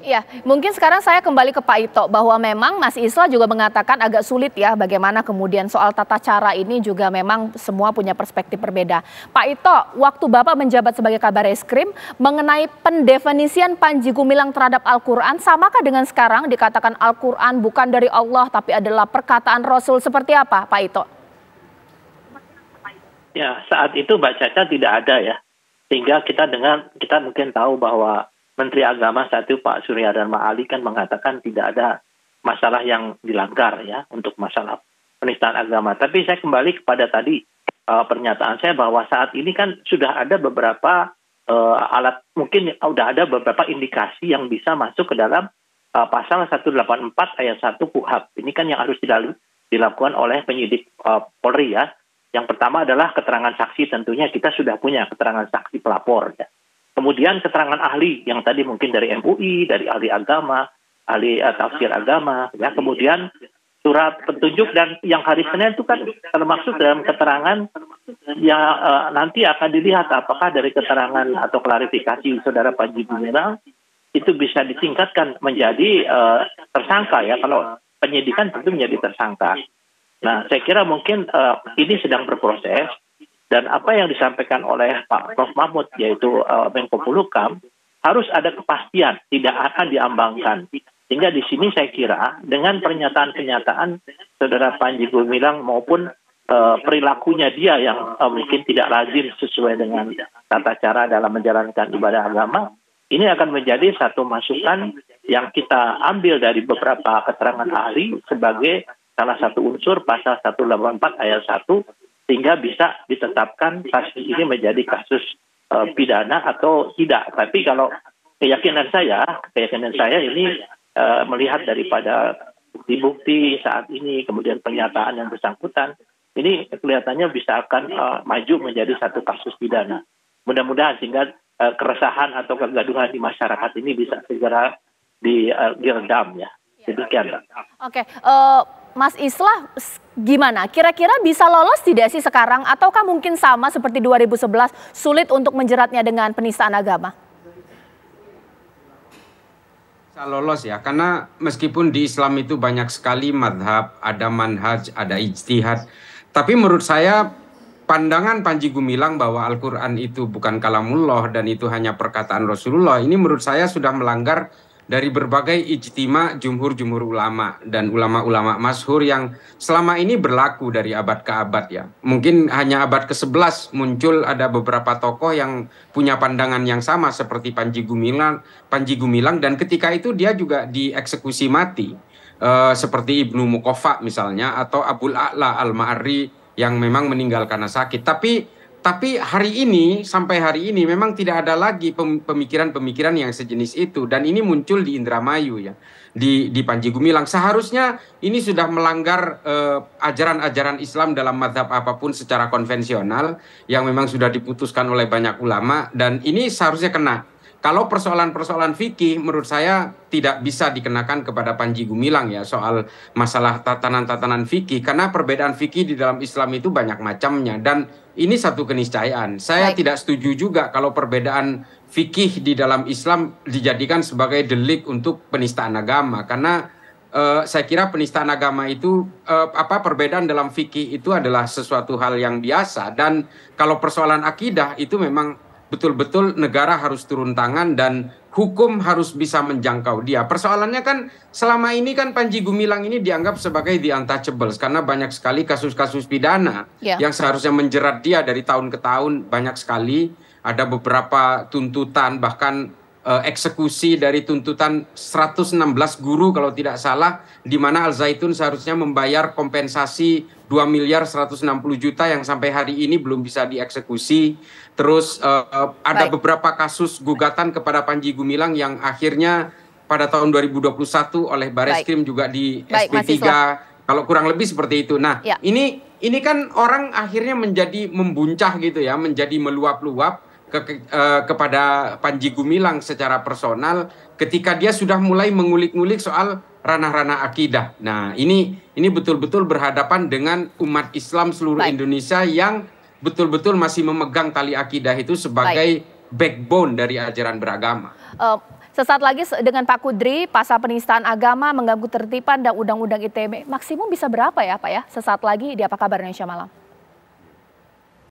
Ya, mungkin sekarang saya kembali ke Pak Ito bahwa memang Mas Islah juga mengatakan agak sulit ya bagaimana kemudian soal tata cara ini juga memang semua punya perspektif berbeda. Pak Ito, waktu Bapak menjabat sebagai Kabar Eskrim mengenai pendefinisian Panji Gumilang terhadap Al-Quran, samakah dengan sekarang dikatakan Al-Quran bukan dari Allah tapi adalah perkataan Rasul, seperti apa Pak Ito? Ya, saat itu Mbak Caca tidak ada ya, sehingga kita mungkin tahu bahwa Menteri Agama saat itu Pak Surya Dharma Ali kan mengatakan tidak ada masalah yang dilanggar ya untuk masalah penistaan agama. Tapi saya kembali kepada tadi pernyataan saya bahwa saat ini kan sudah ada beberapa alat, mungkin sudah ada beberapa indikasi yang bisa masuk ke dalam pasal 184 ayat 1 KUHP. Ini kan yang harus dilakukan oleh penyidik Polri ya. Yang pertama adalah keterangan saksi, tentunya kita sudah punya keterangan saksi pelapor ya. Kemudian keterangan ahli yang tadi mungkin dari MUI, dari ahli agama, ahli tafsir agama, ya. Kemudian surat petunjuk dan yang hari Senin itu kan termasuk dalam keterangan yang nanti akan dilihat apakah dari keterangan atau klarifikasi saudara Panji Gumilang itu bisa ditingkatkan menjadi tersangka ya. Kalau penyidikan tentu menjadi tersangka. Nah, saya kira mungkin ini sedang berproses. Dan apa yang disampaikan oleh Pak Prof. Mahfud, yaitu Menko Polhukam, harus ada kepastian, tidak akan diambangkan. Sehingga di sini saya kira dengan pernyataan-pernyataan saudara Panji Gumilang maupun perilakunya dia yang mungkin tidak lazim sesuai dengan tata cara dalam menjalankan ibadah agama, ini akan menjadi satu masukan yang kita ambil dari beberapa keterangan ahli sebagai salah satu unsur pasal 184 ayat 1, sehingga bisa ditetapkan kasus ini menjadi kasus pidana atau tidak. Tapi kalau keyakinan saya ini melihat daripada bukti-bukti saat ini, kemudian pernyataan yang bersangkutan, ini kelihatannya bisa akan maju menjadi satu kasus pidana. Mudah-mudahan sehingga keresahan atau kegaduhan di masyarakat ini bisa segera diredam ya. Demikian. Oke, Mas Islah gimana? Kira-kira bisa lolos tidak sih sekarang? Ataukah mungkin sama seperti 2011 sulit untuk menjeratnya dengan penistaan agama? Bisa lolos ya, karena meskipun di Islam itu banyak sekali madhab, ada manhaj, ada ijtihad. Tapi menurut saya pandangan Panji Gumilang bahwa Al-Quran itu bukan kalamullah dan itu hanya perkataan Rasulullah, ini menurut saya sudah melanggar dari berbagai ijtima jumhur-jumhur ulama dan ulama-ulama masyhur yang selama ini berlaku dari abad ke abad ya. Mungkin hanya abad ke-11 muncul ada beberapa tokoh yang punya pandangan yang sama seperti Panji Gumilang dan ketika itu dia juga dieksekusi mati. Seperti Ibnu Muqaffa misalnya atau Abul A'la Al-Ma'arri yang memang meninggal karena sakit. Tapi hari ini, sampai hari ini memang tidak ada lagi pemikiran-pemikiran yang sejenis itu. Dan ini muncul di Indramayu ya, di Panji Gumilang. Seharusnya ini sudah melanggar ajaran-ajaran Islam dalam mazhab apapun secara konvensional yang memang sudah diputuskan oleh banyak ulama. Dan ini seharusnya kena. Kalau persoalan-persoalan fikih menurut saya tidak bisa dikenakan kepada Panji Gumilang ya soal masalah tatanan-tatanan fikih karena perbedaan fikih di dalam Islam itu banyak macamnya dan ini satu keniscayaan. Saya tidak setuju juga kalau perbedaan fikih di dalam Islam dijadikan sebagai delik untuk penistaan agama karena saya kira penistaan agama itu perbedaan dalam fikih itu adalah sesuatu hal yang biasa dan kalau persoalan akidah itu memang betul-betul negara harus turun tangan dan hukum harus bisa menjangkau dia. Persoalannya kan selama ini kan Panji Gumilang ini dianggap sebagai the untouchables karena banyak sekali kasus-kasus pidana yang seharusnya menjerat dia dari tahun ke tahun banyak sekali. Ada beberapa tuntutan bahkan eksekusi dari tuntutan 116 guru kalau tidak salah di mana Al Zaitun seharusnya membayar kompensasi 2.160 juta yang sampai hari ini belum bisa dieksekusi. Terus ada beberapa kasus gugatan kepada Panji Gumilang yang akhirnya pada tahun 2021 oleh Bareskrim juga di SP3. Kalau kurang lebih seperti itu. Nah, ini kan orang akhirnya menjadi membuncah gitu ya, menjadi meluap-luap kepada Panji Gumilang secara personal ketika dia sudah mulai mengulik-ngulik soal ranah-ranah akidah. Nah, ini betul-betul berhadapan dengan umat Islam seluruh Indonesia yang betul-betul masih memegang tali akidah itu sebagai backbone dari ajaran beragama. Sesaat lagi dengan Pak Kudri, pasal penistaan agama, mengganggu tertiban dan undang-undang ITE. Maksimum bisa berapa ya Pak ya? Sesaat lagi di Apa Kabar Indonesia Malam.